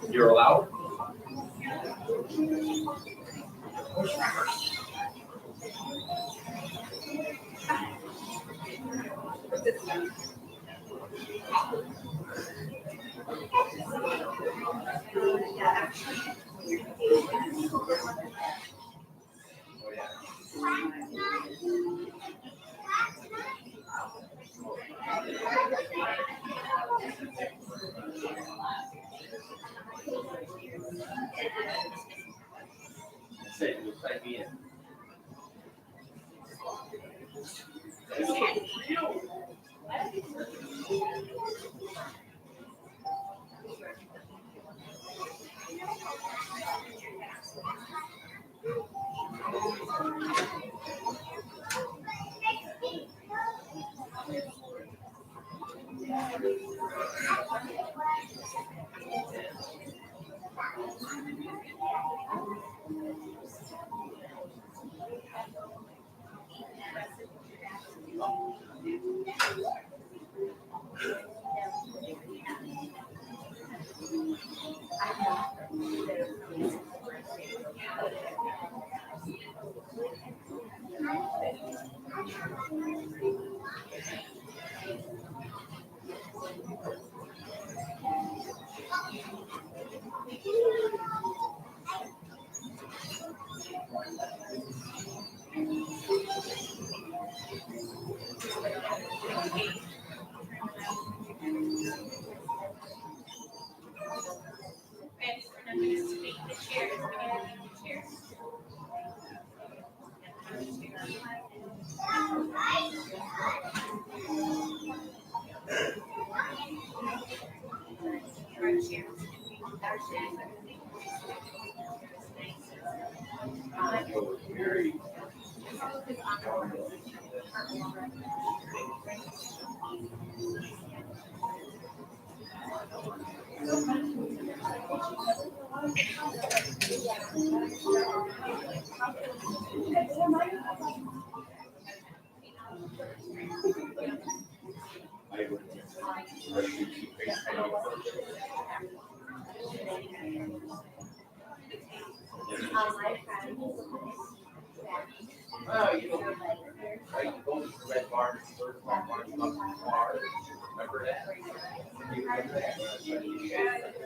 You're allowed. Say, you'll type me in. for that. You remember that?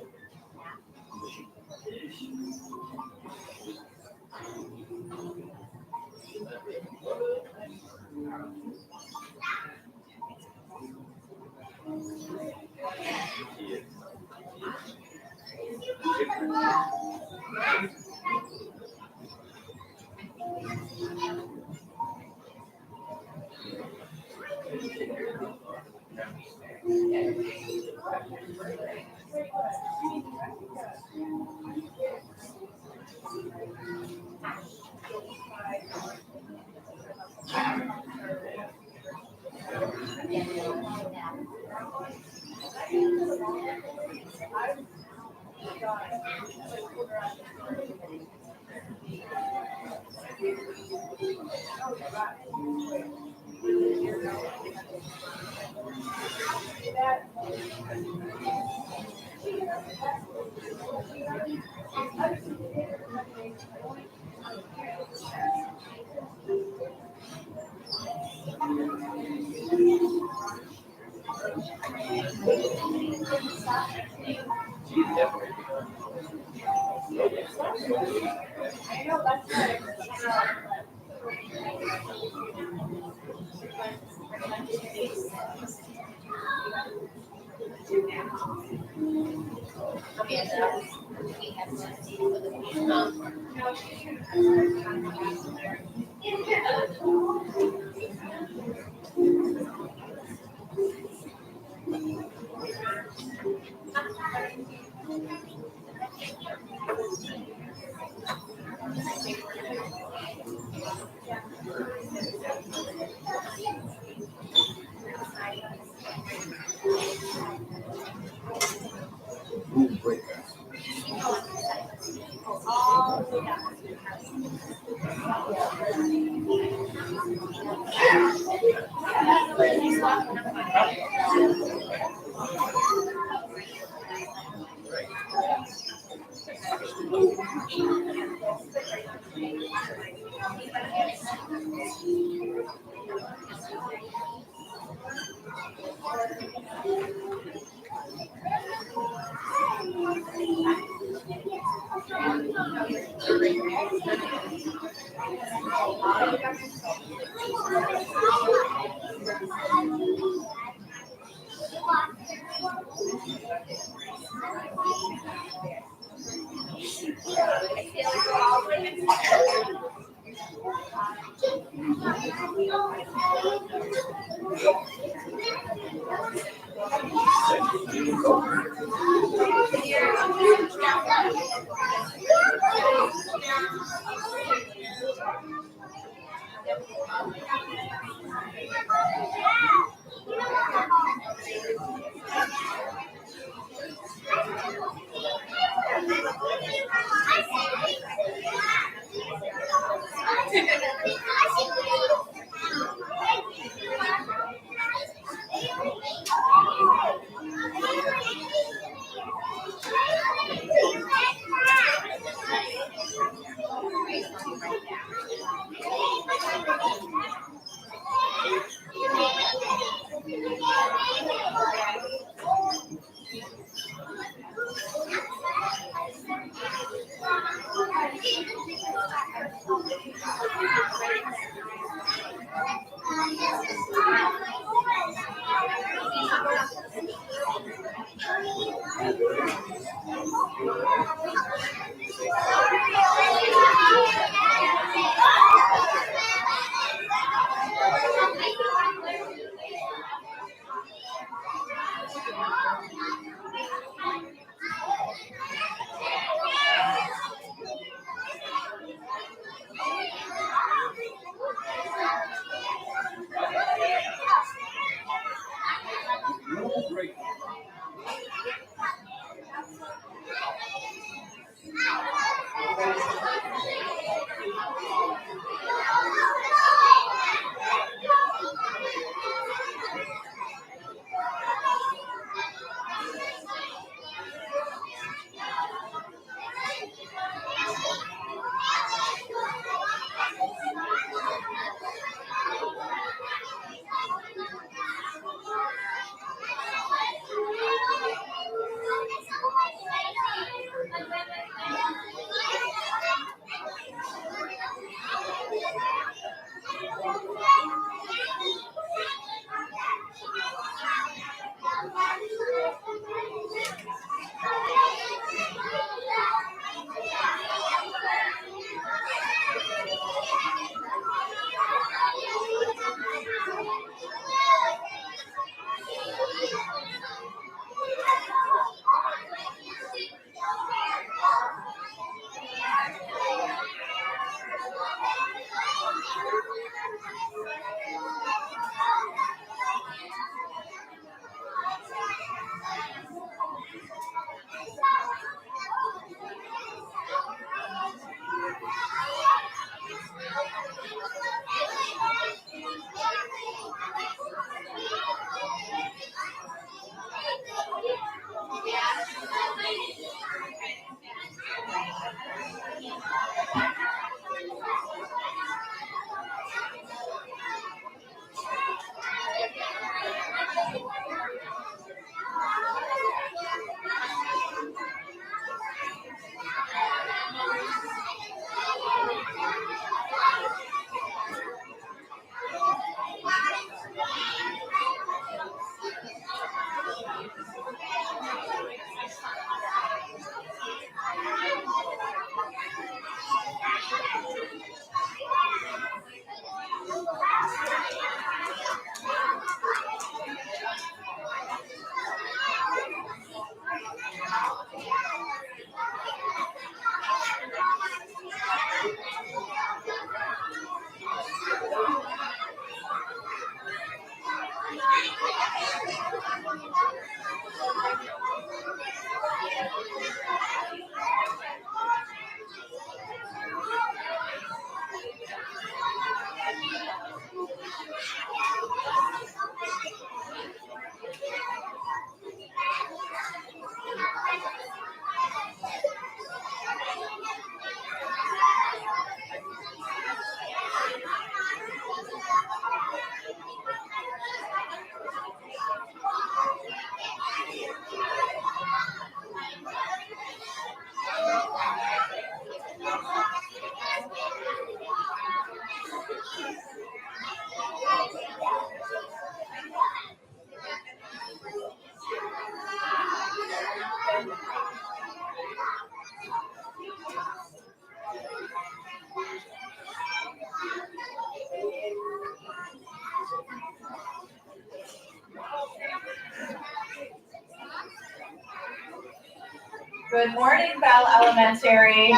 Good morning, Bell Elementary.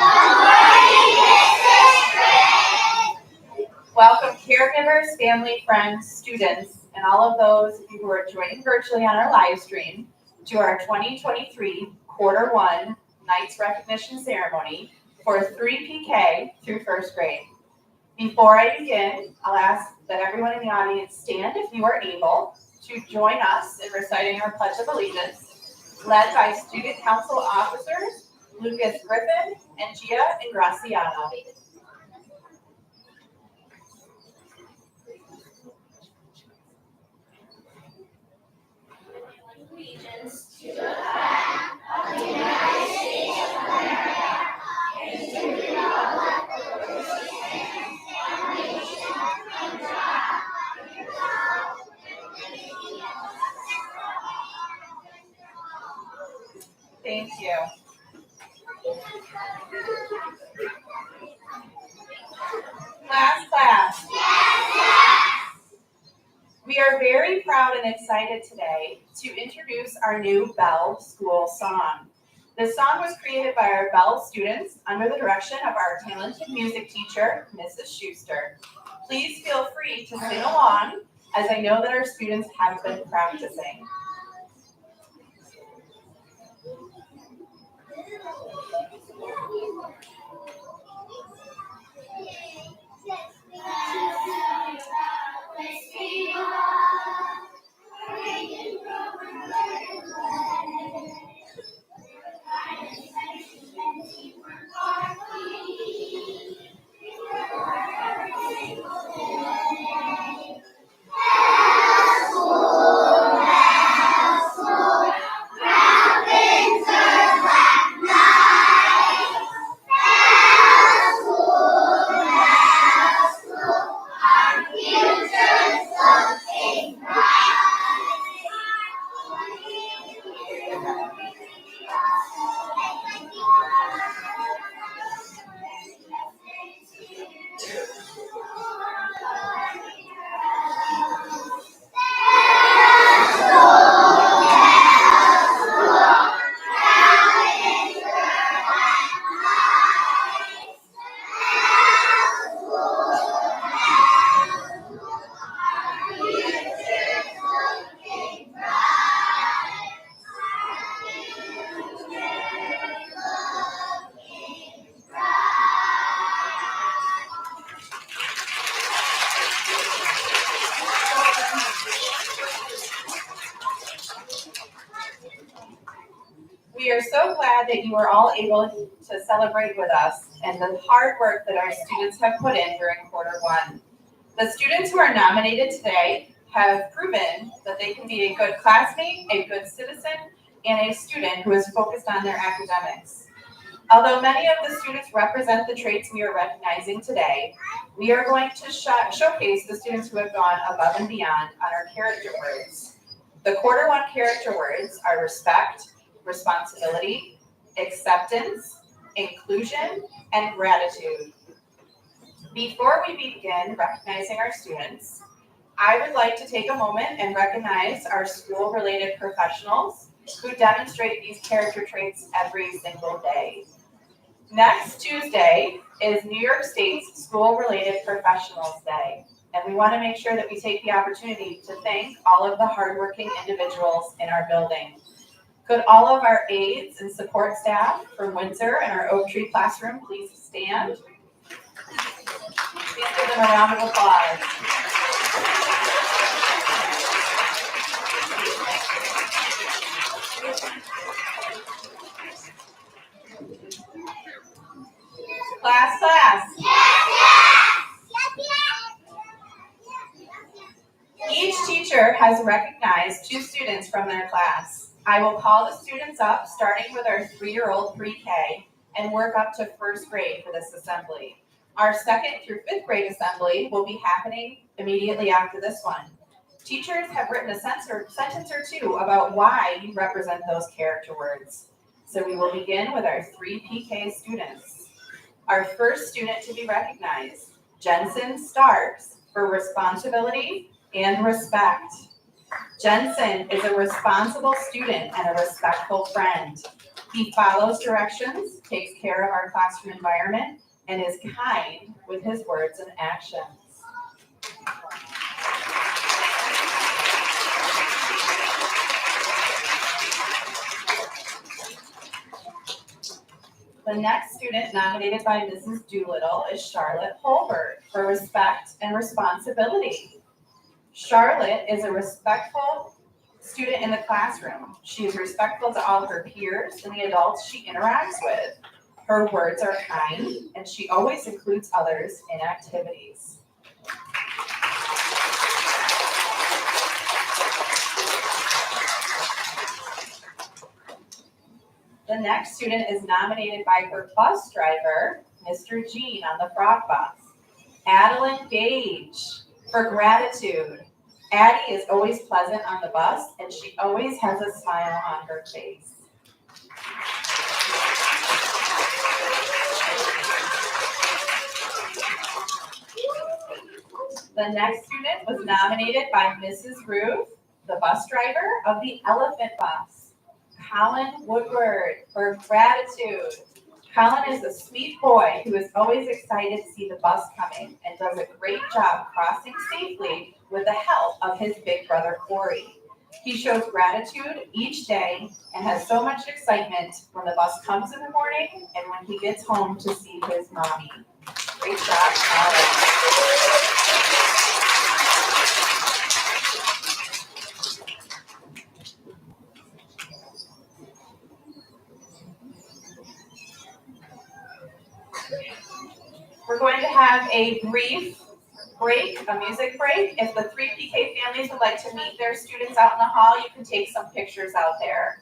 Welcome caregivers, family, friends, students, and all of those of you who are joining virtually on our live stream to our 2023 Quarter 1 Knights Recognition Ceremony for 3PK through first grade. Before I begin, I'll ask that everyone in the audience stand if you are able to join us in reciting our Pledge of Allegiance, led by Student Council Officers Lucas Griffin and Gia Ingraciano. Allegiance to the flag of the United States of America and to the republic for which it stands, one nation, under God, Thank you. Class. We are very proud and excited today to introduce our new Bell School song. This song was created by our Bell students under the direction of our talented music teacher, Mrs. Schuster. Please feel free to sing along, as I know that our students have been practicing. We are so glad that you are all able to celebrate with us and the hard work that our students have put in during Quarter 1. The students who are nominated today have proven that they can be a good classmate, a good citizen, and a student who is focused on their academics. Although many of the students represent the traits we are recognizing today, we are going to showcase the students who have gone above and beyond on our character words. The Quarter 1 character words are respect, responsibility, acceptance, inclusion, and gratitude. Before we begin recognizing our students, I would like to take a moment and recognize our school-related professionals who demonstrate these character traits every single day. Next Tuesday is New York State's School-Related Professionals Day, and we want to make sure that we take the opportunity to thank all of the hardworking individuals in our building. Could all of our aides and support staff from Windsor and our Oak Tree classroom please stand? Please give them a round of applause. Class. Each teacher has recognized 2 students from their class. I will call the students up, starting with our 3-year-old pre-K, and work up to first grade for this assembly. Our 2nd through 5th grade assembly will be happening immediately after this one. Teachers have written a sentence or 2 about why you represent those character words. So we will begin with our 3PK students. Our first student to be recognized, Jensen Starks, for responsibility and respect. Jensen is a responsible student and a respectful friend. He follows directions, takes care of our classroom environment, and is kind with his words and actions. The next student nominated by Mrs. Doolittle is Charlotte Holbert for respect and responsibility. Charlotte is a respectful student in the classroom. She is respectful to all her peers and the adults she interacts with. Her words are kind, and she always includes others in activities. The next student is nominated by her bus driver, Mr. Jean, on the Frog Bus. Adeline Gage for gratitude. Addie is always pleasant on the bus, and she always has a smile on her face. The next student was nominated by Mrs. Ruth, the bus driver of the Elephant Bus. Colin Woodward for gratitude. Colin is a sweet boy who is always excited to see the bus coming and does a great job crossing safely with the help of his big brother Corey. He shows gratitude each day and has so much excitement when the bus comes in the morning and when he gets home to see his mommy. Great job, Colin. We're going to have a brief break, a music break. If the three PK families would like to meet their students out in the hall, you can take some pictures out there.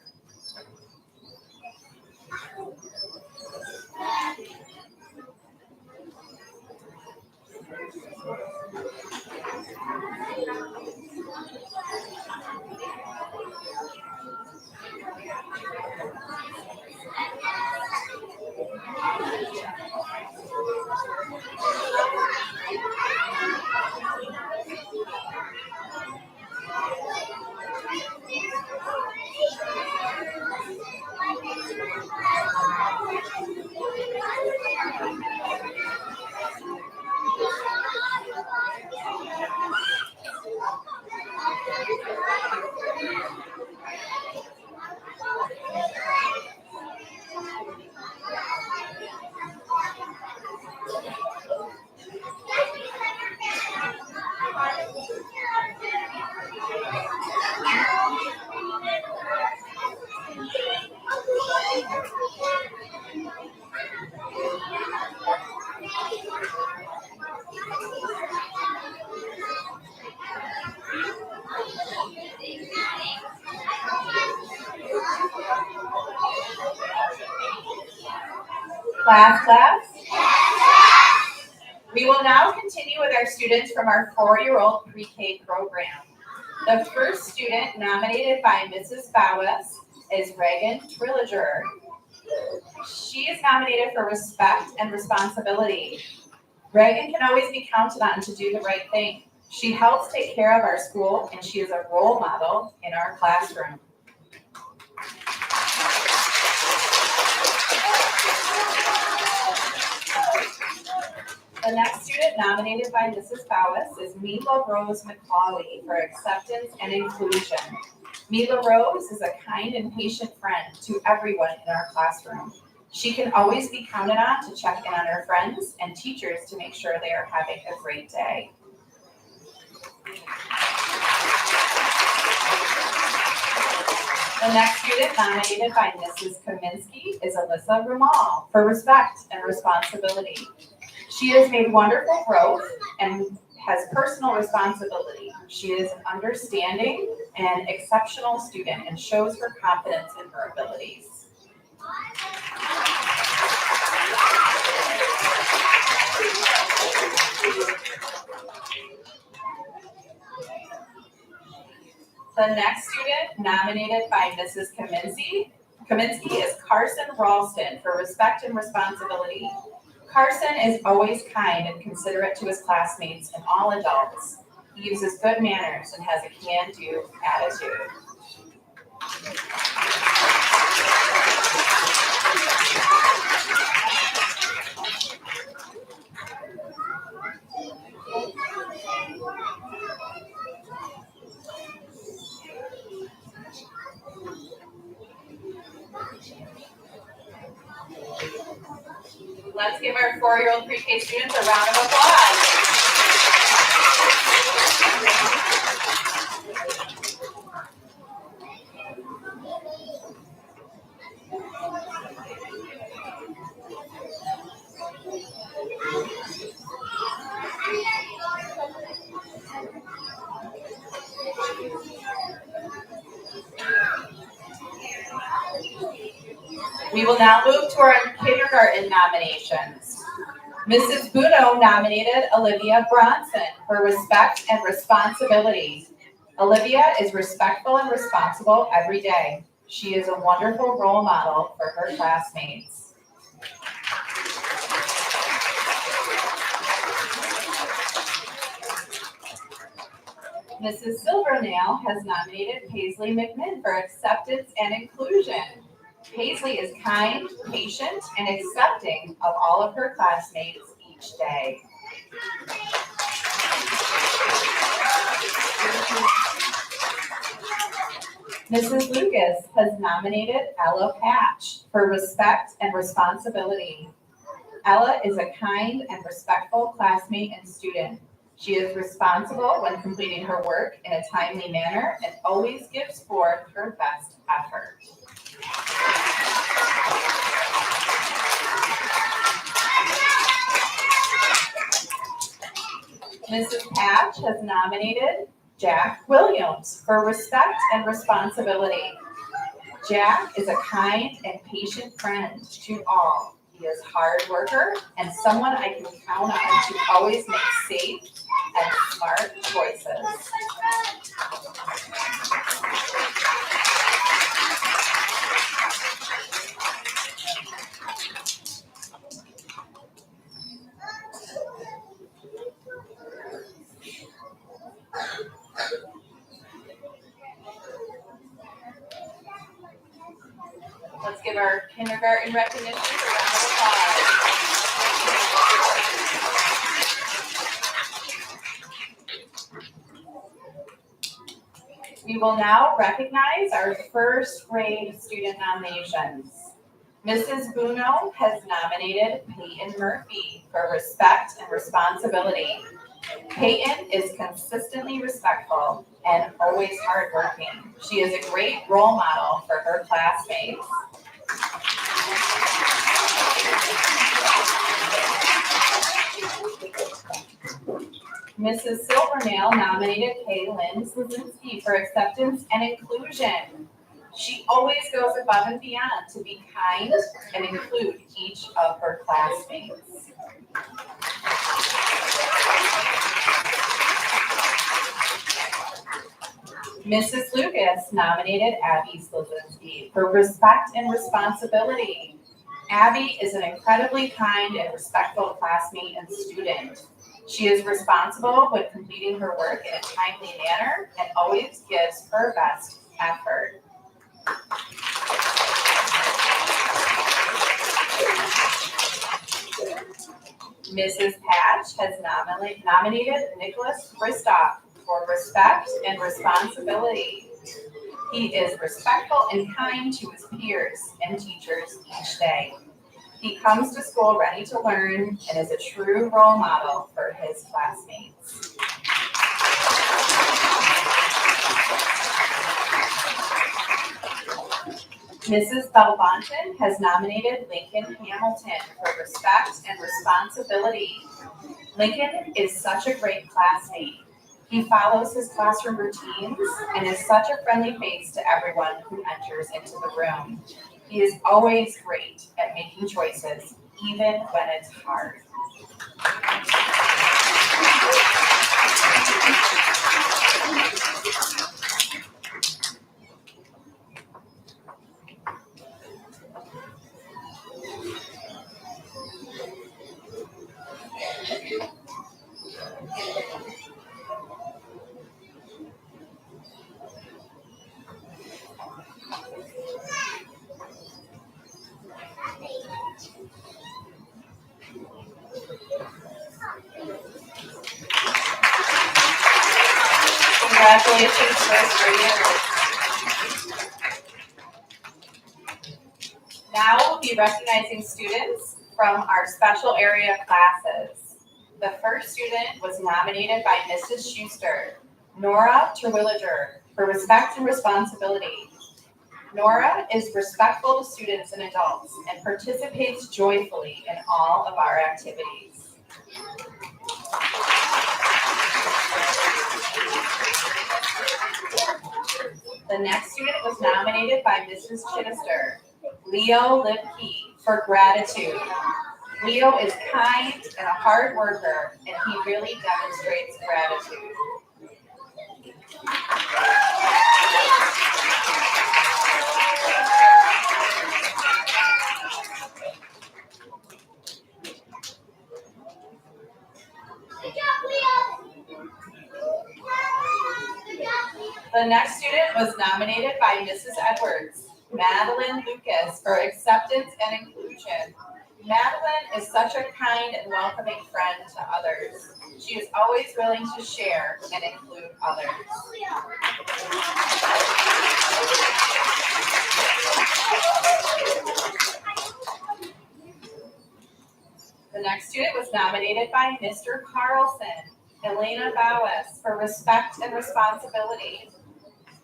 Class. We will now continue with our students from our 4-year-old pre-K program. The first student nominated by Mrs. Bowes is Reagan Trilliger. She is nominated for respect and responsibility. Reagan can always be counted on to do the right thing. She helps take care of our school, and she is a role model in our classroom. The next student nominated by Mrs. Bowes is Mila Rose McCauley for acceptance and inclusion. Mila Rose is a kind and patient friend to everyone in our classroom. She can always be counted on to check in on her friends and teachers to make sure they are having a great day. The next student nominated by Mrs. Kaminsky is Alyssa Ramal for respect and responsibility. She has made wonderful growth and has personal responsibility. She is an understanding and exceptional student and shows her confidence in her abilities. The next student nominated by Mrs. Kaminsky is Carson Ralston for respect and responsibility. Carson is always kind and considerate to his classmates and all adults. He uses good manners and has a can-do attitude. Let's give our 4-year-old pre-K students a round of applause. We will now move to our kindergarten nominations. Mrs. Buno nominated Olivia Bronson for respect and responsibility. Olivia is respectful and responsible every day. She is a wonderful role model for her classmates. Mrs. Silvernail has nominated Paisley McMinn for acceptance and inclusion. Paisley is kind, patient, and accepting of all of her classmates each day. Mrs. Lucas has nominated Ella Patch for respect and responsibility. Ella is a kind and respectful classmate and student. She is responsible when completing her work in a timely manner and always gives forth her best effort. Mrs. Patch has nominated Jack Williams for respect and responsibility. Jack is a kind and patient friend to all. He is a hard worker and someone I can count on to always make safe and smart choices. Let's give our kindergarten recognition a round of applause. We will now recognize our first grade student nominations. Mrs. Buno has nominated Peyton Murphy for respect and responsibility. Peyton is consistently respectful and always hardworking. She is a great role model for her classmates. Mrs. Silvernail nominated Kaylin Slazinski for acceptance and inclusion. She always goes above and beyond to be kind and include each of her classmates. Mrs. Lucas nominated Abby Slazinski for respect and responsibility. Abby is an incredibly kind and respectful classmate and student. She is responsible when completing her work in a timely manner and always gives her best effort. Mrs. Patch has nominated Nicholas Kristoff for respect and responsibility. He is respectful and kind to his peers and teachers each day. He comes to school ready to learn and is a true role model for his classmates. Mrs. Belbonton has nominated Lincoln Hamilton for respect and responsibility. Lincoln is such a great classmate. He follows his classroom routines and is such a friendly face to everyone who enters into the room. He is always great at making choices, even when it's hard. Congratulations, first graders. Now we'll be recognizing students from our special area classes. The first student was nominated by Mrs. Schuster, Nora Terwilliger, for respect and responsibility. Nora is respectful to students and adults and participates joyfully in all of our activities. The next student was nominated by Mrs. Chittister, Leo Lipke, for gratitude. Leo is kind and a hard worker, and he really demonstrates gratitude. The next student was nominated by Mrs. Edwards, Madeline Lucas, for acceptance and inclusion. Madeline is such a kind and welcoming friend to others. She is always willing to share and include others. The next student was nominated by Mr. Carlson, Elena Bowes, for respect and responsibility.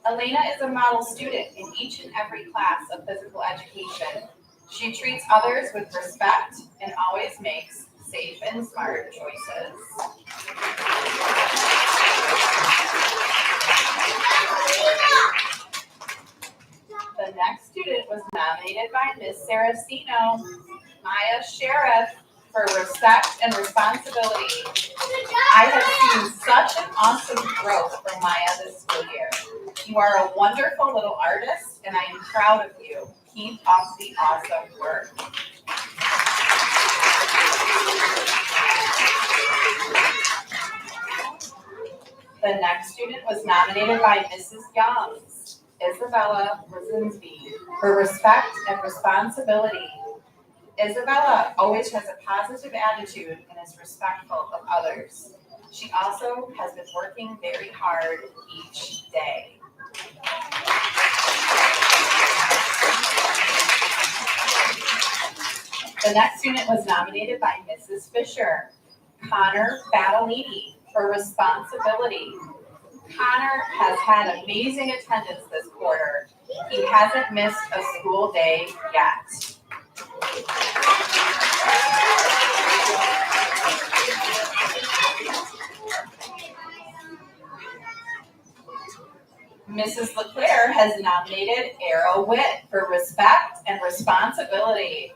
Elena is a model student in each and every class of physical education. She treats others with respect and always makes safe and smart choices. The next student was nominated by Ms. Saraceno, Maya Sheriff, for respect and responsibility. I have seen such an awesome growth from Maya this school year. You are a wonderful little artist, and I am proud of you. Keep up the awesome work. The next student was nominated by Mrs. Youngs, Isabella Brzezinski, for respect and responsibility. Isabella always has a positive attitude and is respectful of others. She also has been working very hard each day. The next student was nominated by Mrs. Fisher, Connor Battolini, for responsibility. Connor has had amazing attendance this quarter. He hasn't missed a school day yet. Mrs. LeClaire has nominated Arrow Witt for respect and responsibility.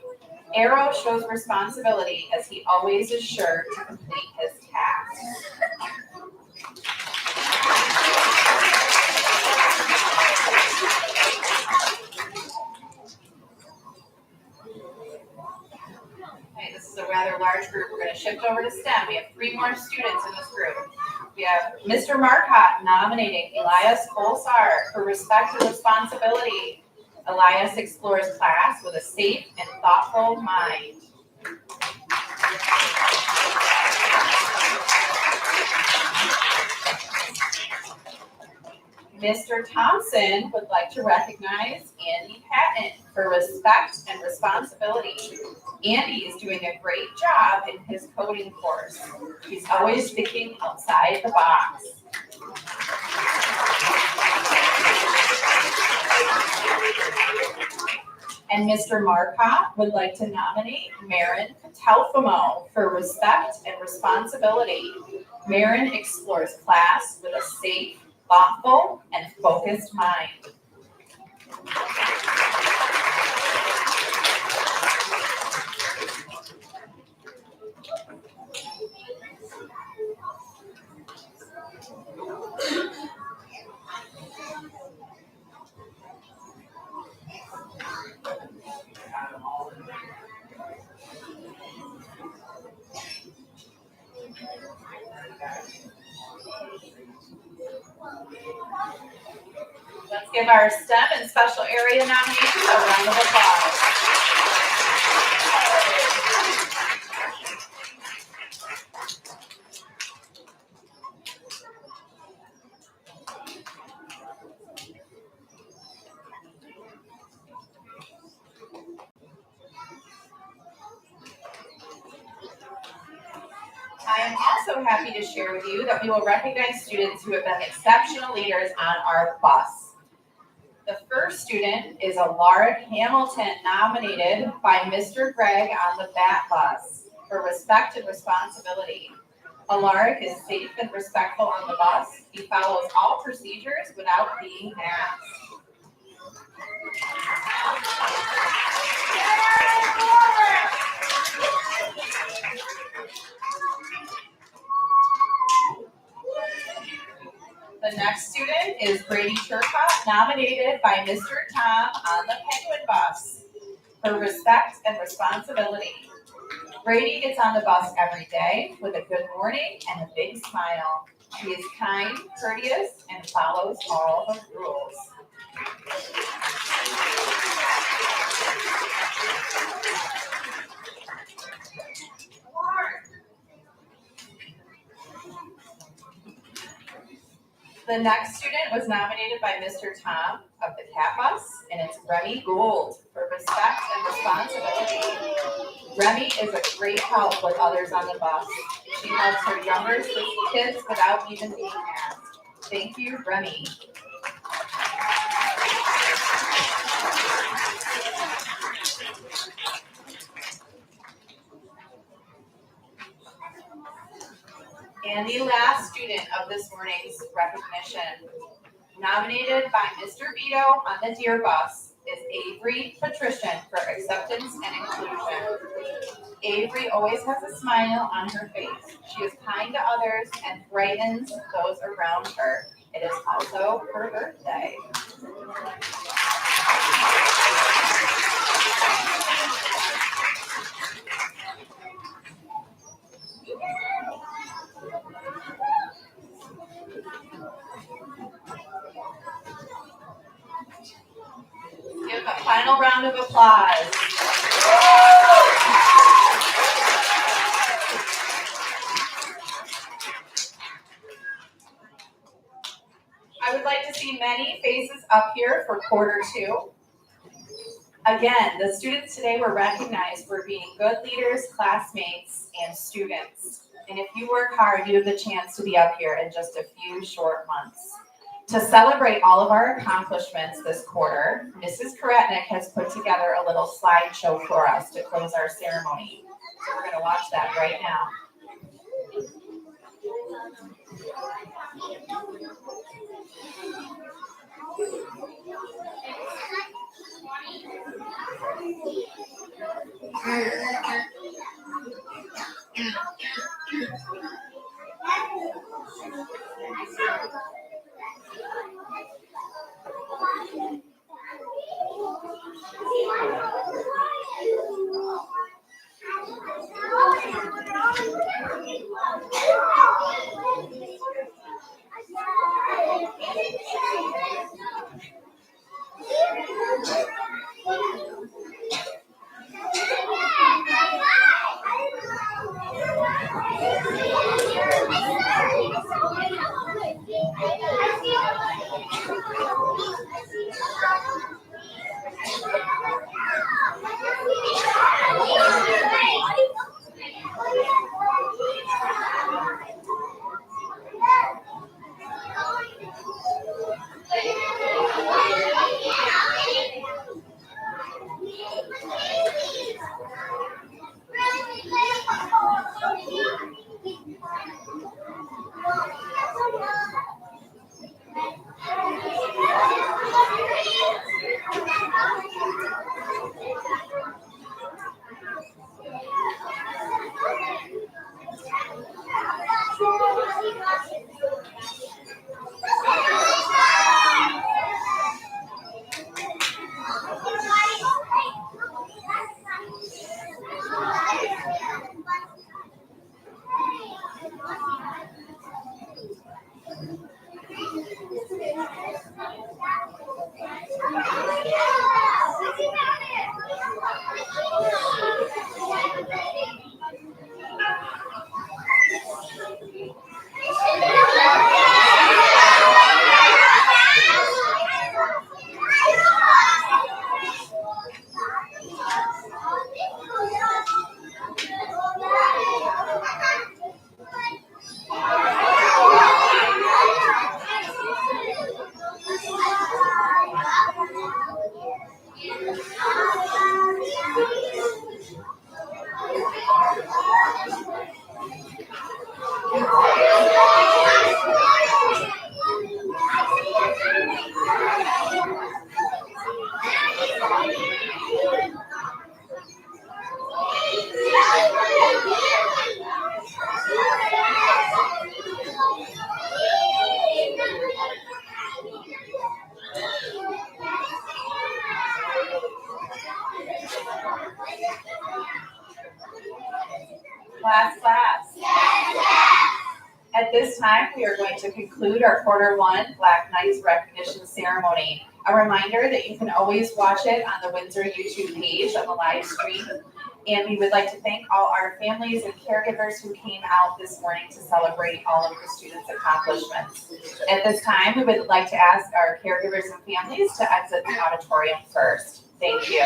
Arrow shows responsibility as he always is sure to complete his tasks. Okay, this is a rather large group. We're going to shift over to STEM. We have 3 more students in this group. We have Mr. Marcotte nominating Elias Colsar for respect and responsibility. Elias explores class with a safe and thoughtful mind. Mr. Thompson would like to recognize Andy Patton for respect and responsibility. Andy is doing a great job in his coding course. He's always thinking outside the box. And Mr. Marcotte would like to nominate Marin Patelfamo for respect and responsibility. Marin explores class with a safe, thoughtful, and focused mind. Let's give our STEM and special area nominations a round of applause. I am also happy to share with you that we will recognize students who have been exceptional leaders on our bus. The first student is Alaric Hamilton, nominated by Mr. Gregg on the BAT bus for respect and responsibility. Alaric is safe and respectful on the bus. He follows all procedures without being asked. The next student is Brady Turcotte, nominated by Mr. Tom on the Penguin bus for respect and responsibility. Brady gets on the bus every day with a good morning and a big smile. He is kind, courteous, and follows all the rules. The next student was nominated by Mr. Tom of the Cat Bus, and it's Remy Gould for respect and responsibility. Remy is a great help with others on the bus. She helps her younger kids without even being asked. Thank you, Remy. And the last student of this morning's recognition, nominated by Mr. Vito on the Deer bus, is Avery Patrician for acceptance and inclusion. Avery always has a smile on her face. She is kind to others and brightens those around her. It is also her birthday. Give a final round of applause. I would like to see many faces up here for quarter two. Again, the students today were recognized for being good leaders, classmates, and students. And if you work hard, you have the chance to be up here in just a few short months. To celebrate all of our accomplishments this quarter, Mrs. Karatnik has put together a little slideshow for us to close our ceremony. So we're going to watch that right now. Class. At this time, we are going to conclude our Q1 Black Knights recognition ceremony. A reminder that you can always watch it on the Windsor YouTube page on the live stream. And we would like to thank all our families and caregivers who came out this morning to celebrate all of the students' accomplishments. At this time, we would like to ask our caregivers and families to exit the auditorium first. Thank you.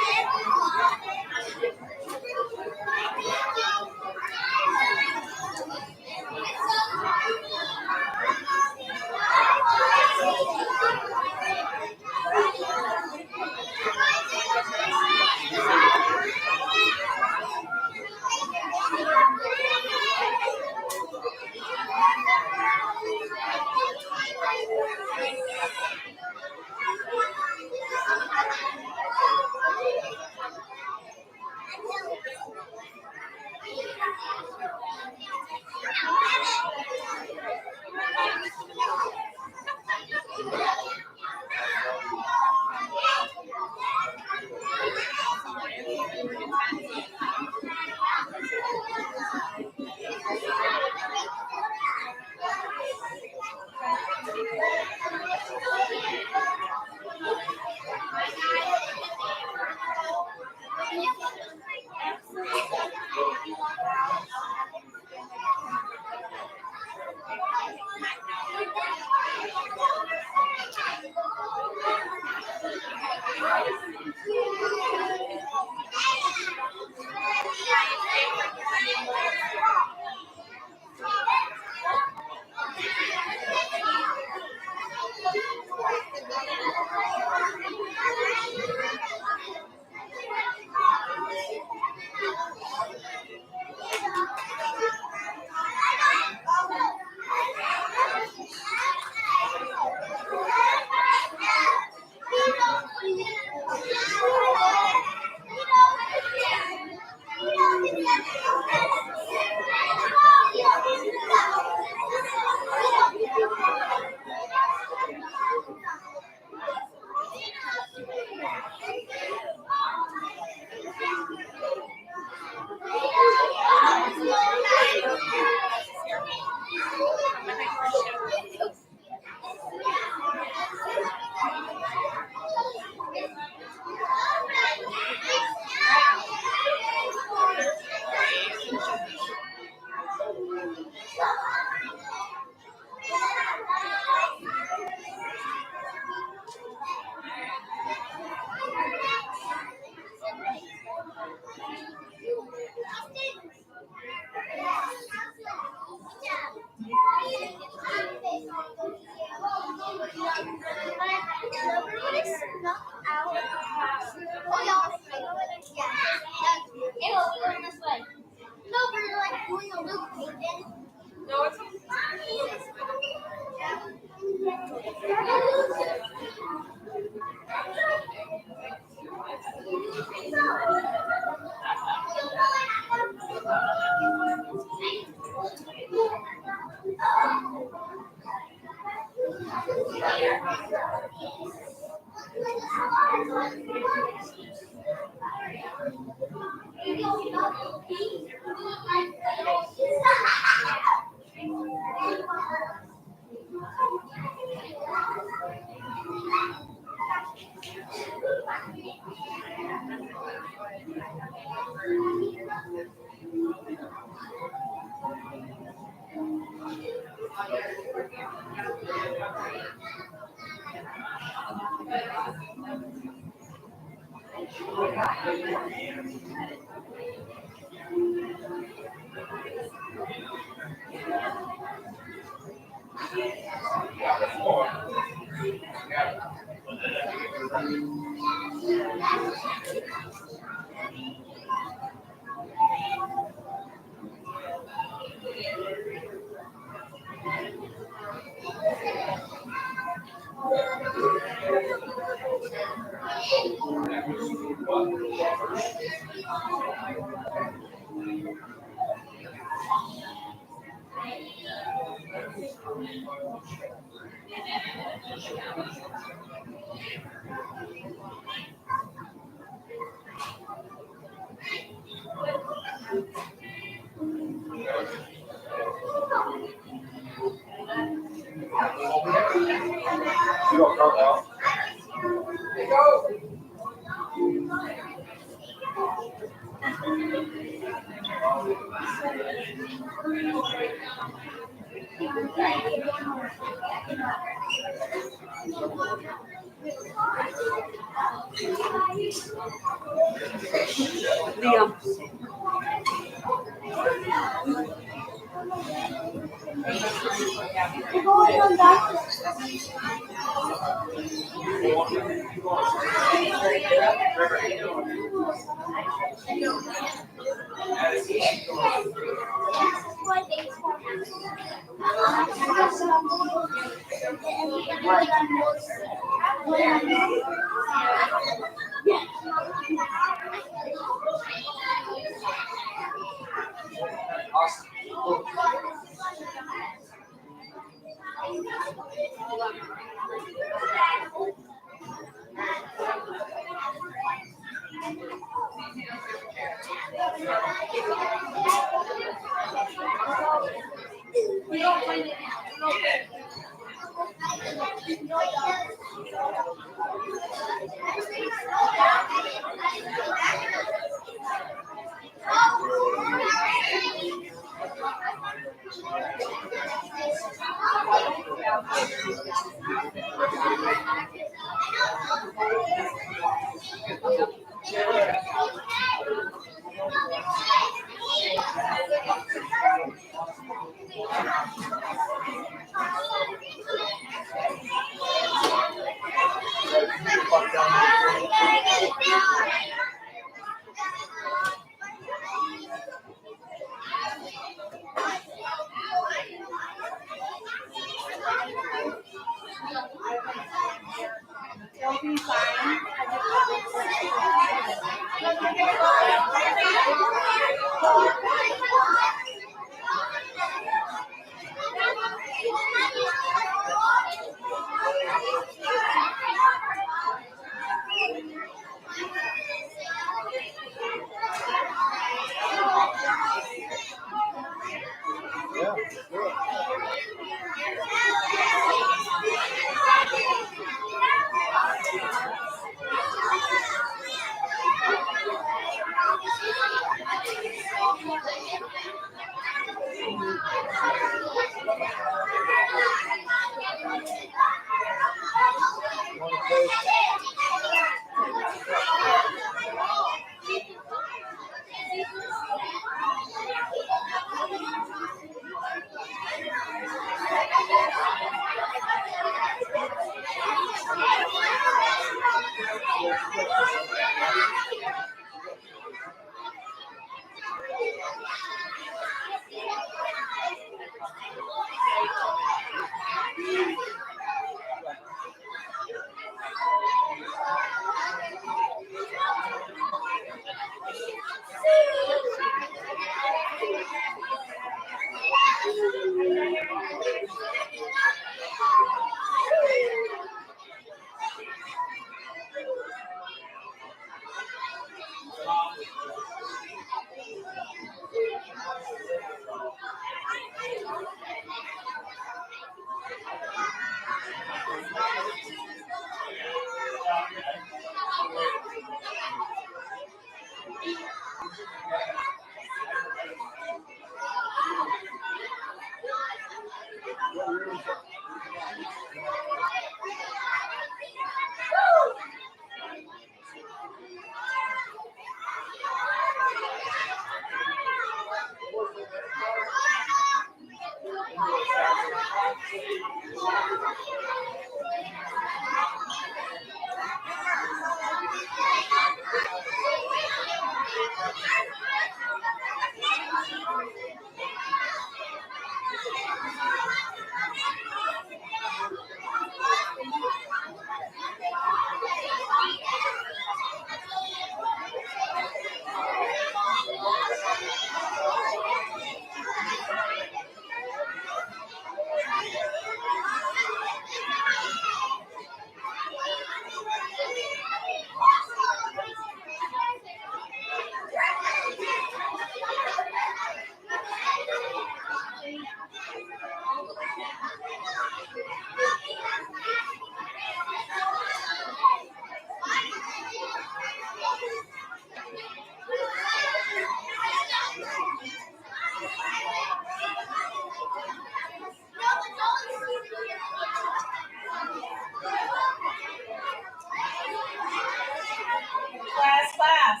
Class.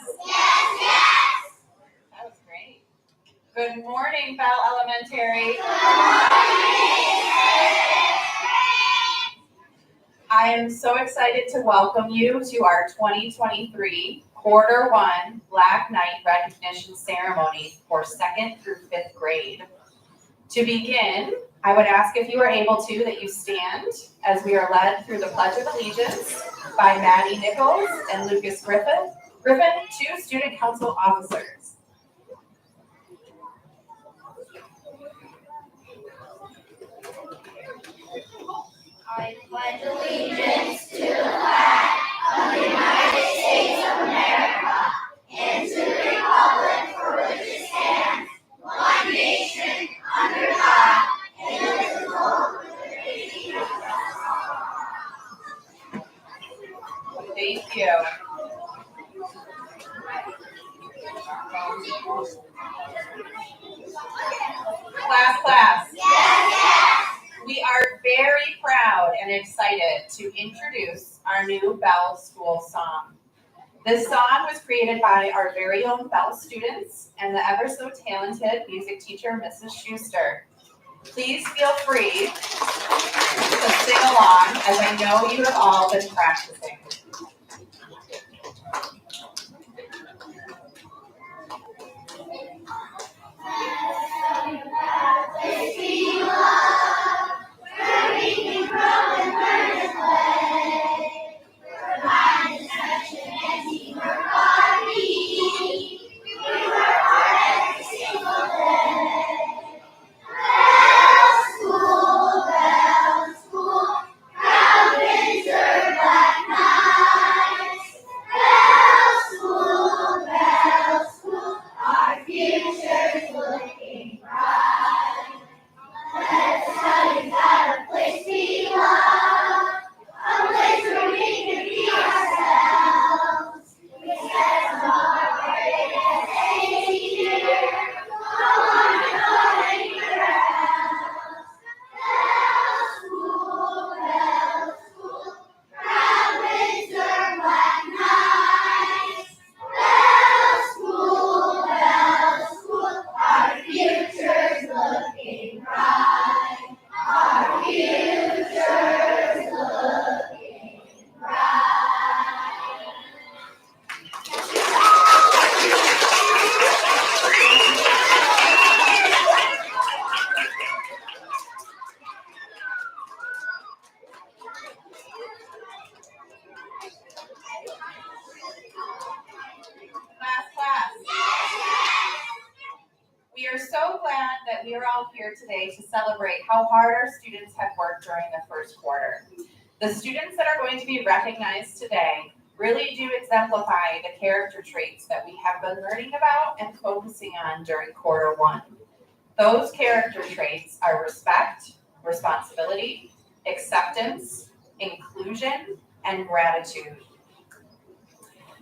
That was great. Good morning, Bell Elementary. I am so excited to welcome you to our 2023 Quarter 1 Black Knight Recognition Ceremony for 2nd through 5th grade. To begin, I would ask if you are able to, that you stand as we are led through the Pledge of Allegiance by Maddie Nichols and Lucas Griffin, two student council officers. I pledge allegiance to the flag of the United States of America and to the republic for which it stands, one nation, under God, indivisible, with liberty and justice. Thank you. Class. Yes. We are very proud and excited to introduce our new Bell School song. This song was created by our very own Bell students and the ever so talented music teacher, Mrs. Schuster. Please feel free to sing along, as I know you have all been practicing. Class. We are so glad that we are all here today to celebrate how hard our students have worked during the first quarter. The students that are going to be recognized today really do exemplify the character traits that we have been learning about and focusing on during quarter 1. Those character traits are respect, responsibility, acceptance, inclusion, and gratitude.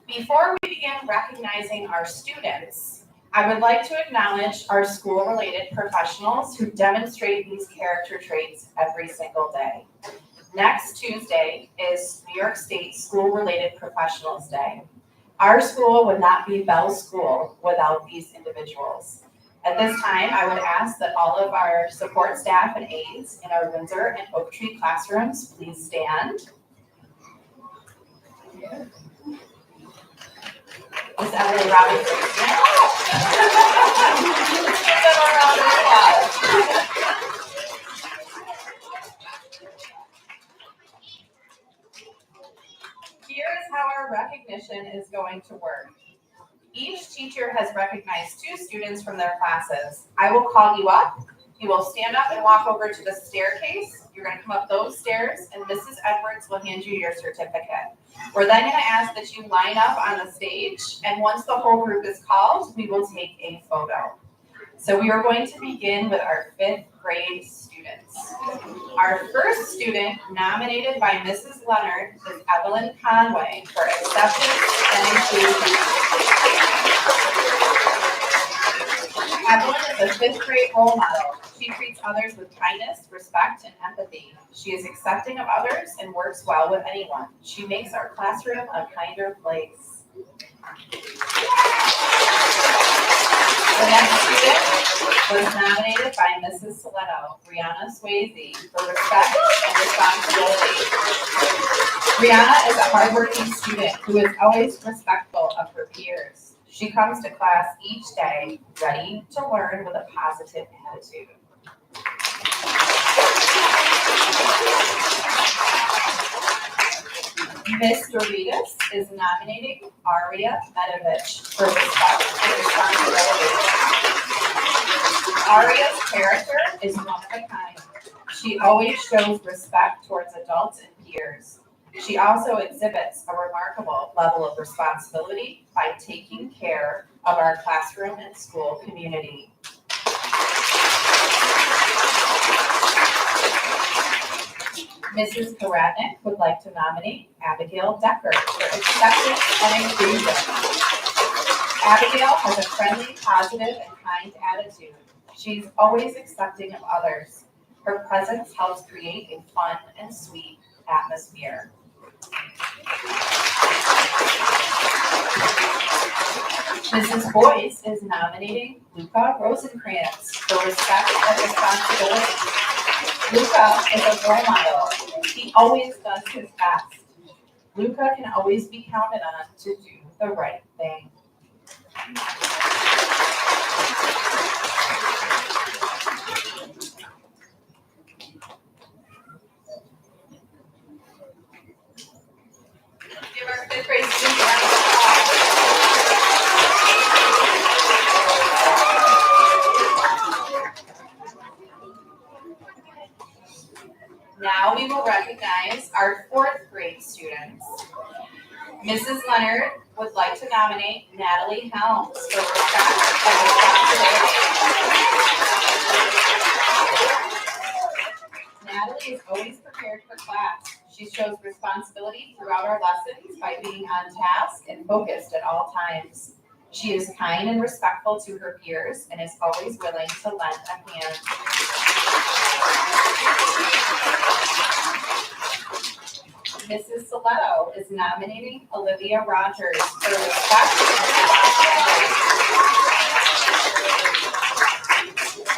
Before we begin recognizing our students, I would like to acknowledge our school-related professionals who demonstrate these character traits every single day. Next Tuesday is New York State School-Related Professionals Day. Our school would not be Bell School without these individuals. At this time, I would ask that all of our support staff and aides in our Windsor and Oak Tree classrooms please stand. The Miss Emily Robinson. Give them a round of applause. Here is how our recognition is going to work. Each teacher has recognized 2 students from their classes. I will call you up. You will stand up and walk over to the staircase. You're going to come up those stairs, and Mrs. Edwards will hand you your certificate. We're then going to ask that you line up on the stage, and once the whole group is called, we will take a photo. So we are going to begin with our 5th grade students. Our first student nominated by Mrs. Leonard is Evelyn Conway for acceptance and inclusion. Evelyn is a 5th grade role model. She treats others with kindness, respect, and empathy. She is accepting of others and works well with anyone. She makes our classroom a kinder place. The next student was nominated by Mrs. Soletto, Brianna Swayze, for respect and responsibility. Brianna is a hardworking student who is always respectful of her peers. She comes to class each day ready to learn with a positive attitude. Ms. Doritas is nominating Aria Medovich for respect and responsibility. Aria's character is one of a kind. She always shows respect towards adults and peers. She also exhibits a remarkable level of responsibility by taking care of our classroom and school community. Mrs. Karatnik would like to nominate Abigail Decker for acceptance and inclusion. Abigail has a friendly, positive, and kind attitude. She's always accepting of others. Her presence helps create a fun and sweet atmosphere. Mrs. Boyce is nominating Luca Rosenkrantz for respect and responsibility. Luca is a role model. He always does his best. Luca can always be counted on to do the right thing. Give our 5th grade students a round of applause. Now we will recognize our 4th grade students. Mrs. Leonard would like to nominate Natalie Helms for respect and responsibility. Natalie is always prepared for class. She shows responsibility throughout our lessons by being on task and focused at all times. She is kind and respectful to her peers and is always willing to lend a hand. Mrs. Soletto is nominating Olivia Rogers for respect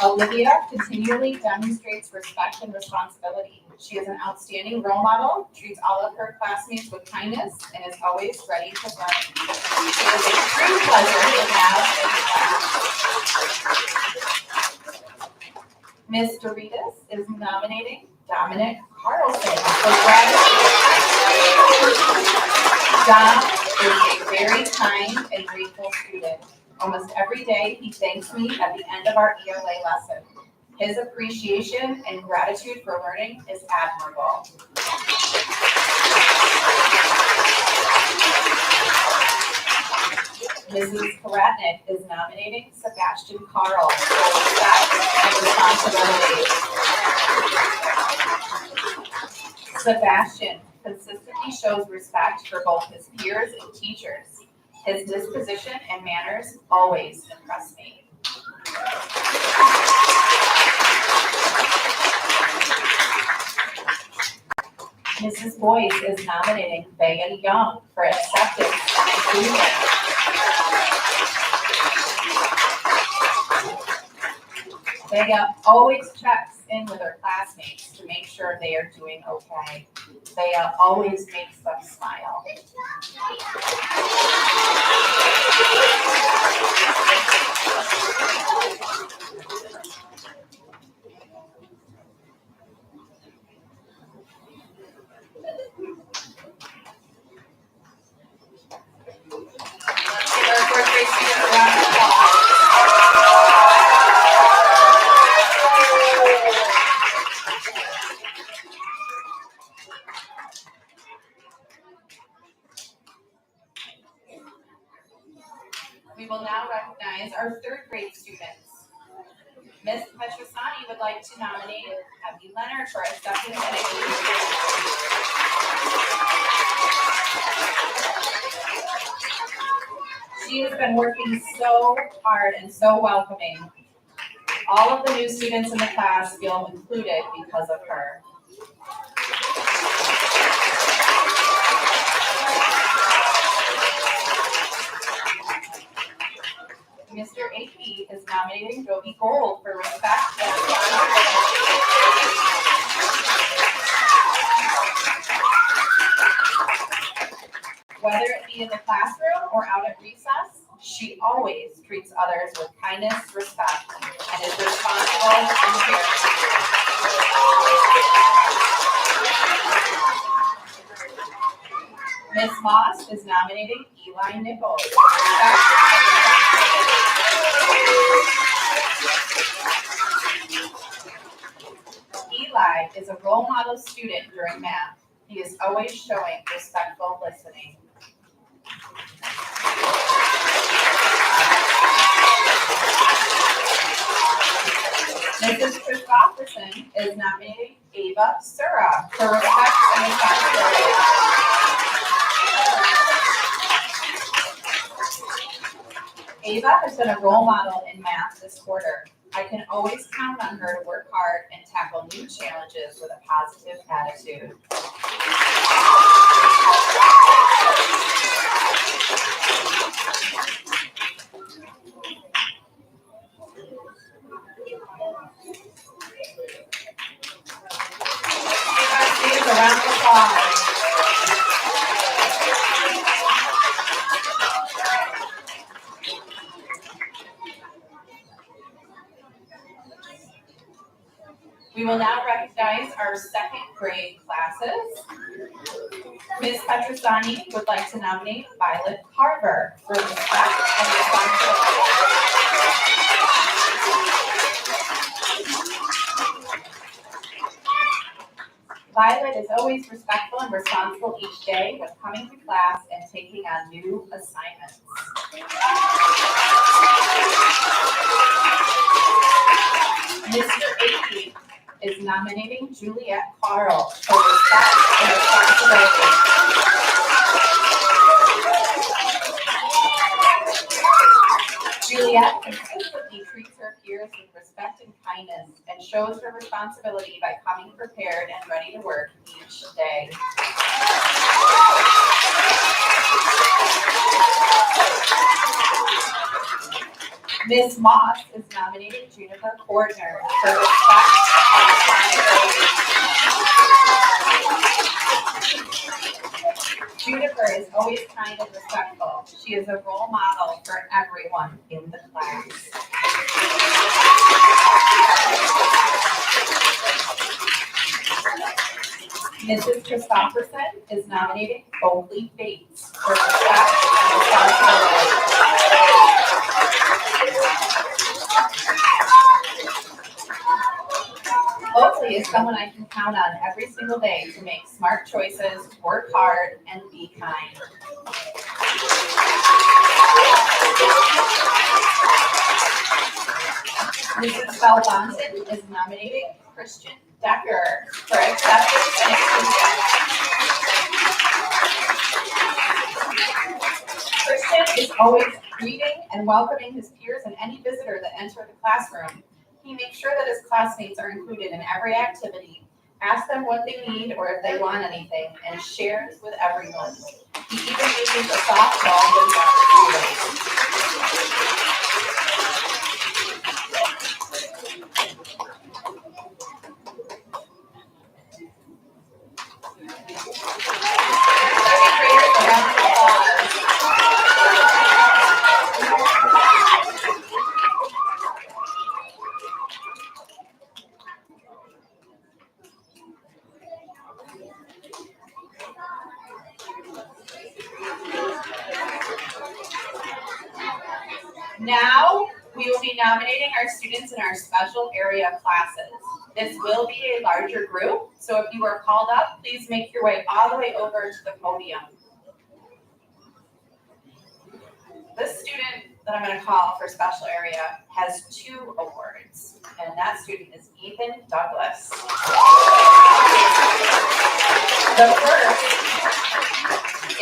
and Olivia continually demonstrates respect and responsibility. She is an outstanding role model, treats all of her classmates with kindness, and is always ready to learn. It is a true pleasure to have in class. Ms. Doritas is nominating Dominic Carlson for gratitude. Dom is a very kind and grateful student. Almost every day, he thanks me at the end of our ELA lesson. His appreciation and gratitude for learning is admirable. Mrs. Karatnik is nominating Sebastian Carl for respect and responsibility. Sebastian consistently shows respect for both his peers and teachers. His disposition and manners always impress me. Mrs. Boyce is nominating Bea Young for acceptance and inclusion. Bea always checks in with her classmates to make sure they are doing okay. They always makes them smile. Let's give our fourth grade student a round of applause. We will now recognize our third grade students. Ms. Petrosani would like to nominate Abby Leonard for acceptance and inclusion. She has been working so hard and so welcoming. All of the new students in the class feel included because of her. Mr. AP is nominating Joby Gold for respect and responsibility. Whether it be in the classroom or out at recess, she always treats others with kindness, respect, and is responsible and caring. Ms. Moss is nominating Eli Nichols for respect and Eli is a role model student during math. He is always showing respectful listening. Mrs. Christopherson is nominating Ava Sura for respect and responsibility. Ava has been a role model in math this quarter. I can always count on her to work hard and tackle new challenges with a positive attitude. Give our students a round of applause. We will now recognize our second grade classes. Ms. Petrosani would like to nominate Violet Carver for respect and responsibility. Violet is always respectful and responsible each day with coming to class and taking on new assignments. Mr. AP is nominating Juliet Carl for respect and responsibility. Juliet consistently treats her peers with respect and kindness and shows her responsibility by coming prepared and ready to work each day. Ms. Moss is nominating Juniper Cordner for respect and responsibility. Juniper is always kind and respectful. She is a role model for everyone in the class. Mrs. Christopherson is nominating Oakley Bates for respect and responsibility. Oakley is someone I can count on every single day to make smart choices, work hard, and be kind. Mrs. Belbonson is nominating Christian Decker for acceptance and inclusion. Christian is always greeting and welcoming his peers and any visitor that enter the classroom. He makes sure that his classmates are included in every activity, asks them what they need or if they want anything, and shares with everyone. He even uses a softball with other students. Now, we will be nominating our students in our special area classes. This will be a larger group, so if you are called up, please make your way all the way over to the podium. This student that I'm going to call for special area has 2 awards, and that student is Ethan Douglas. The first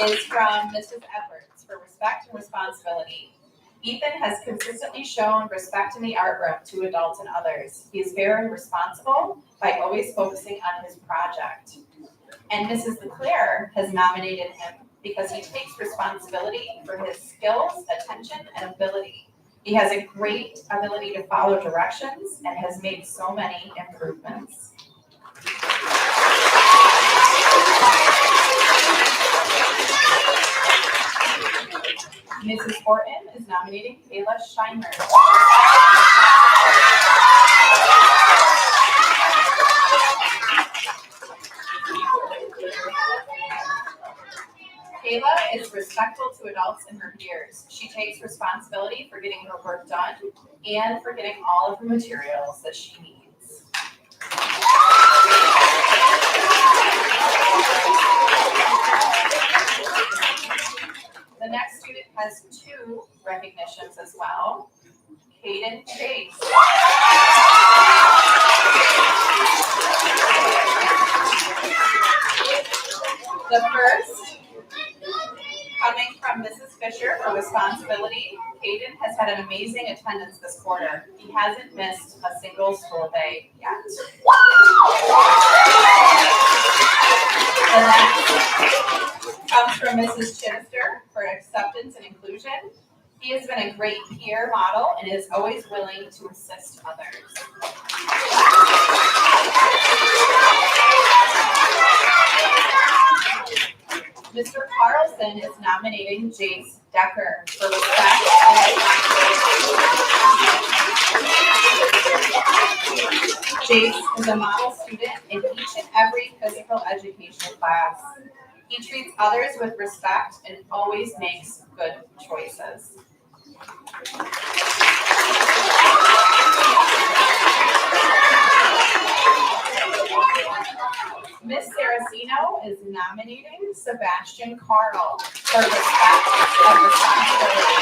is from Mrs. Edwards for respect and responsibility. Ethan has consistently shown respect in the art room to adults and others. He is very responsible by always focusing on his project. And Mrs. LeClaire has nominated him because he takes responsibility for his skills, attention, and ability. He has a great ability to follow directions and has made so many improvements. Mrs. Horton is nominating Kayla Scheimer. Kayla is respectful to adults and her peers. She takes responsibility for getting her work done and for getting all of the materials that she needs. The next student has 2 recognitions as well. Hayden Chase. The first, coming from Mrs. Fisher for responsibility, Hayden has had an amazing attendance this quarter. He hasn't missed a single school day yet. The next comes from Mrs. Chinister for acceptance and inclusion. He has been a great peer model and is always willing to assist others. Mr. Carlson is nominating Jace Decker for respect and responsibility. Jace is a model student in each and every physical education class. He treats others with respect and always makes good choices. Miss Saracino is nominating Sebastian Carl for respect and responsibility.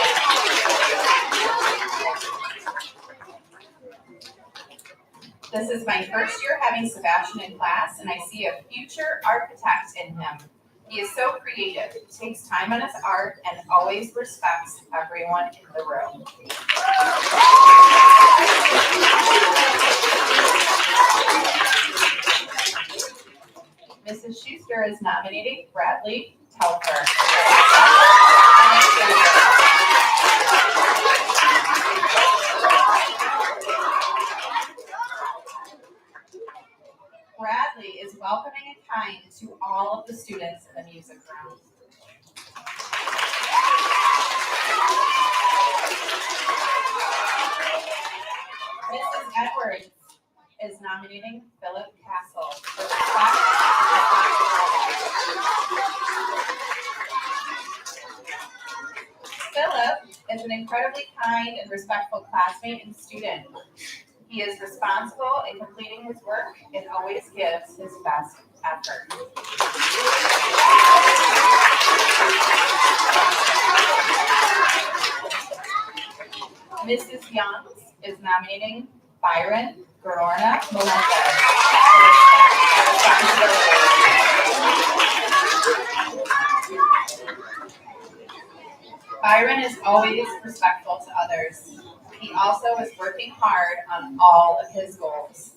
This is my first year having Sebastian in class, and I see a future architect in him. He is so creative, takes time on his art, and always respects everyone in the room. Mrs. Schuster is nominating Bradley Telfer. Bradley is welcoming and kind to all of the students in the music room. Mrs. Edwards is nominating Philip Castle for respect and responsibility. Philip is an incredibly kind and respectful classmate and student. He is responsible in completing his work and always gives his best effort. Mrs. Youngs is nominating Byron Gororna Melendez for respect and responsibility. Byron is always respectful to others. He also is working hard on all of his goals.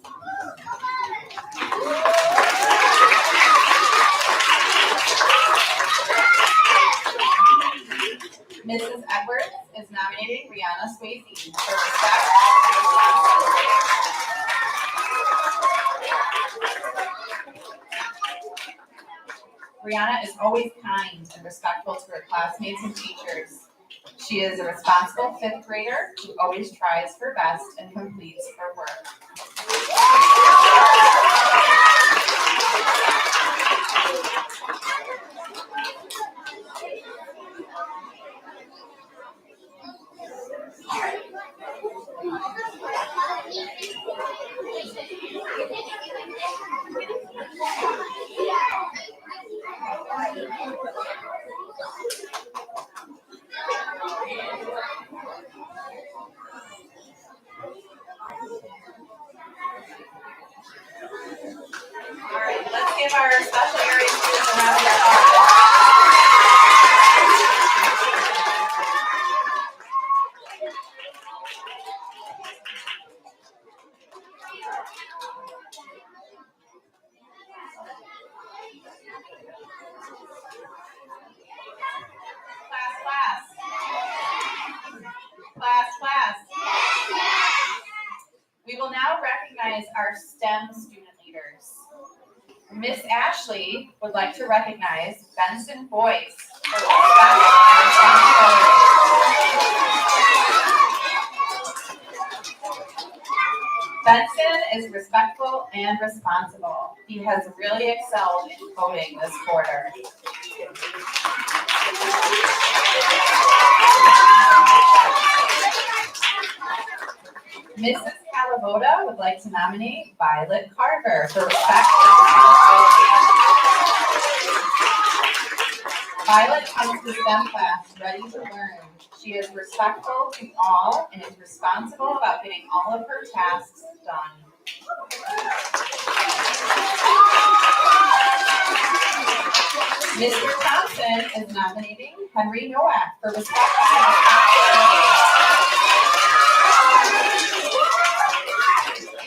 Mrs. Edwards is nominating Rihanna Swayze for respect and responsibility. Rihanna is always kind and respectful to her classmates and teachers. She is a responsible 5th grader who always tries her best and completes her work. our special area students around the office. Class. We will now recognize our STEM student leaders. Miss Ashley would like to recognize Benson Boyce for respect and responsibility. Benson is respectful and responsible. He has really excelled in coding this quarter. Mrs. Calavoda would like to nominate Violet Carver for respect and responsibility. Violet comes to STEM class ready to learn. She is respectful to all and is responsible about getting all of her tasks done. Mr. Thompson is nominating Henry Nowak for respect and responsibility.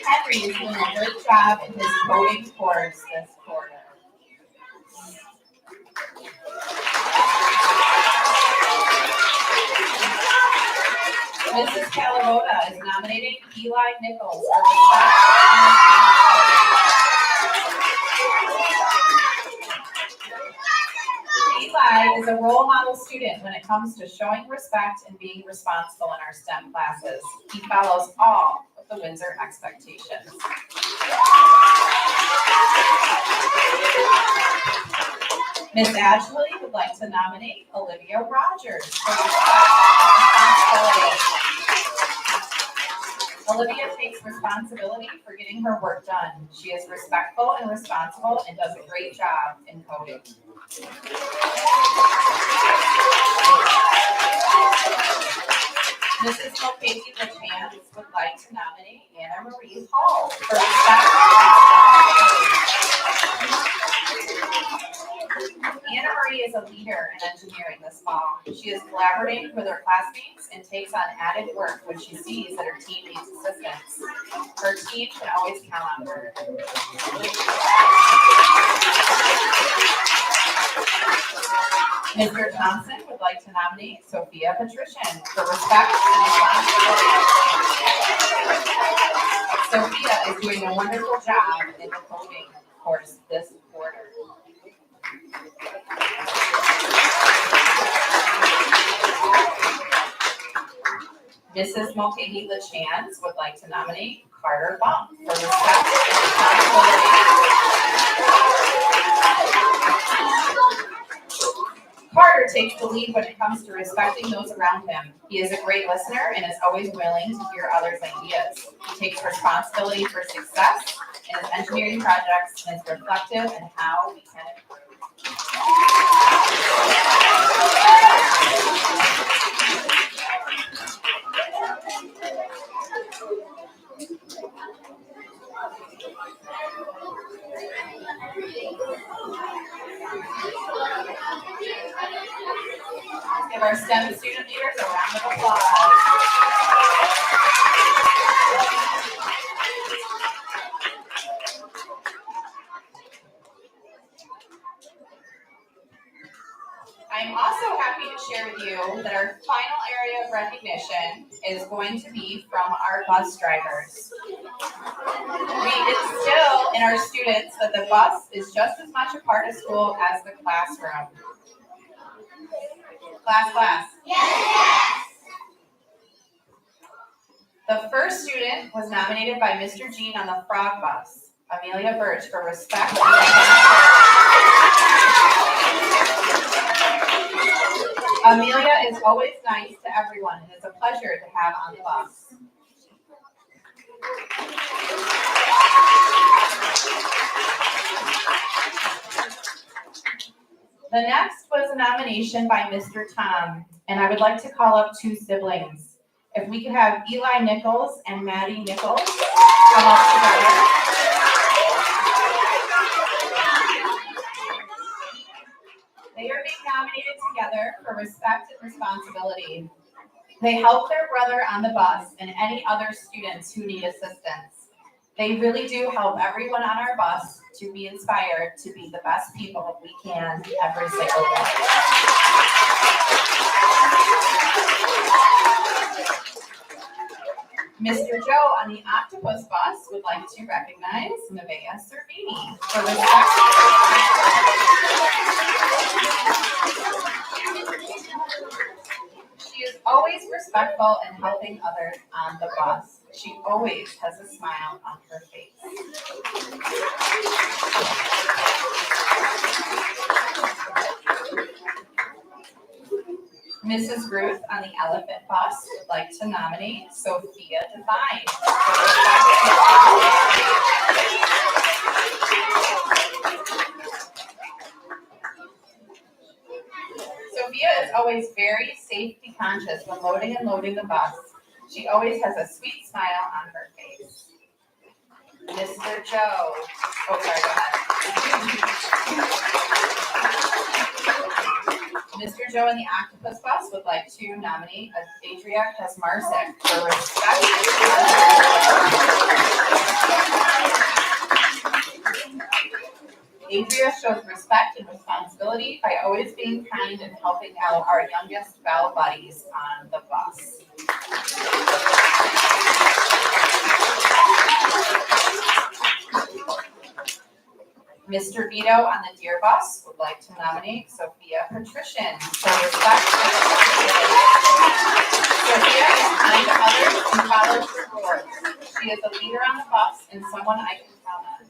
Henry is doing a great job in his coding course this quarter. Mrs. Calavoda is nominating Eli Nichols for respect and responsibility. Eli is a role model student when it comes to showing respect and being responsible in our STEM classes. He follows all of the Windsor expectations. Ms. Ashley would like to nominate Olivia Rogers for respect and responsibility. Olivia takes responsibility for getting her work done. She is respectful and responsible and does a great job in coding. Mrs. Mulcahy LaChance would like to nominate Anna Marie Hall for respect and responsibility. Anna Marie is a leader in engineering this fall. She is collaborating with her classmates and takes on added work when she sees that her team needs assistance. Her team can always count on her. Mr. Thompson would like to nominate Sophia Patrician for respect and responsibility. Sophia is doing a wonderful job in the coding course this quarter. Mrs. Mulcahy LaChance would like to nominate Carter Bump for respect and responsibility. Carter takes the lead when it comes to respecting those around him. He is a great listener and is always willing to hear others' ideas. He takes responsibility for success in his engineering projects and is reflective in how we can improve. Let's give our STEM student leaders a round of applause. I'm also happy to share with you that our final area of recognition is going to be from our bus drivers. We instill in our students that the bus is just as much a part of school as the classroom. Class. Yes. The first student was nominated by Mr. Jean on the frog bus, Amelia Birch, for respect and responsibility. Amelia is always nice to everyone and is a pleasure to have on the bus. The next was a nomination by Mr. Tom, and I would like to call up two siblings. If we could have Eli Nichols and Maddie Nichols come up together. together for respect and responsibility. They help their brother on the bus and any other students who need assistance. They really do help everyone on our bus to be inspired to be the best people we can every single day. Mr. Joe on the Octopus bus would like to recognize Nevaeh Cervini for respect. She is always respectful and helping others on the bus. She always has a smile on her face. Mrs. Ruth on the Elephant bus would like to nominate Sophia Devine for Sophia is always very safety conscious when loading and loading the bus. She always has a sweet smile on her face. Mr. Joe. Oh, sorry, go ahead. Mr. Joe in the Octopus bus would like to nominate Adria Kasmarsik for respect. Adria shows respect and responsibility by always being kind and helping out our youngest bell buddies on the bus. Mr. Vito on the Deer bus would like to nominate Sophia Patrician for respect and responsibility. Sophia is kind to others and follows her board. She is a leader on the bus and someone I can count on.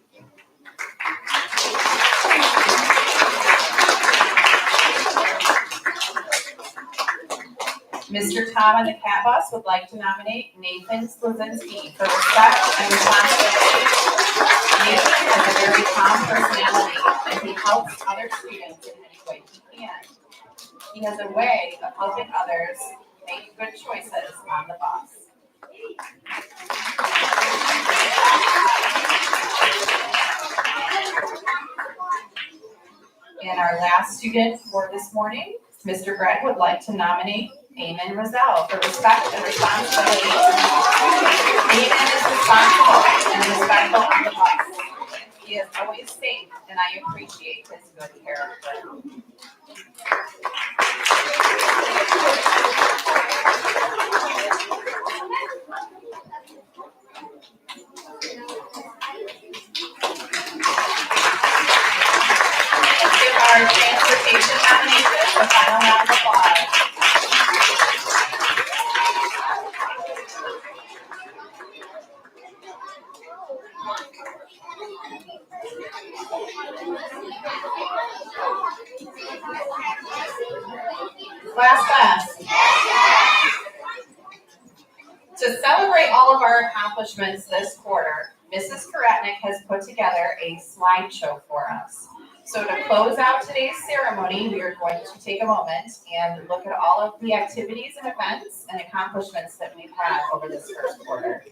Mr. Tom on the Cat bus would like to nominate Nathan Slazinski for respect and responsibility. Nathan has a very calm personality and he helps other students in any way he can. He has a way of helping others make good choices on the bus. And our last student for this morning, Mr. Greg would like to nominate Eamon Rozelle for respect and responsibility. Eamon is responsible and respectful on the bus. He is always safe, and I appreciate his good character. Let's give our transportation nominations a final round of applause. Class. To celebrate all of our accomplishments this quarter, Mrs. Karatnik has put together a slideshow for us. So to close out today's ceremony, we are going to take a moment and look at all of the activities and events and accomplishments that we've had over this first quarter.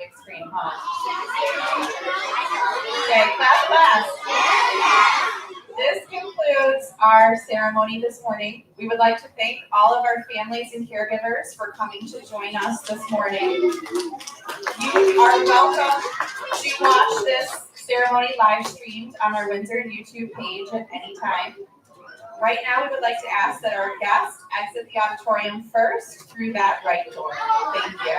big screen, huh? Okay, class. This concludes our ceremony this morning. We would like to thank all of our families and caregivers for coming to join us this morning. You are welcome to watch this ceremony live streamed on our Windsor YouTube page at any time. Right now, we would like to ask that our guests exit the auditorium first through that right door. Thank you.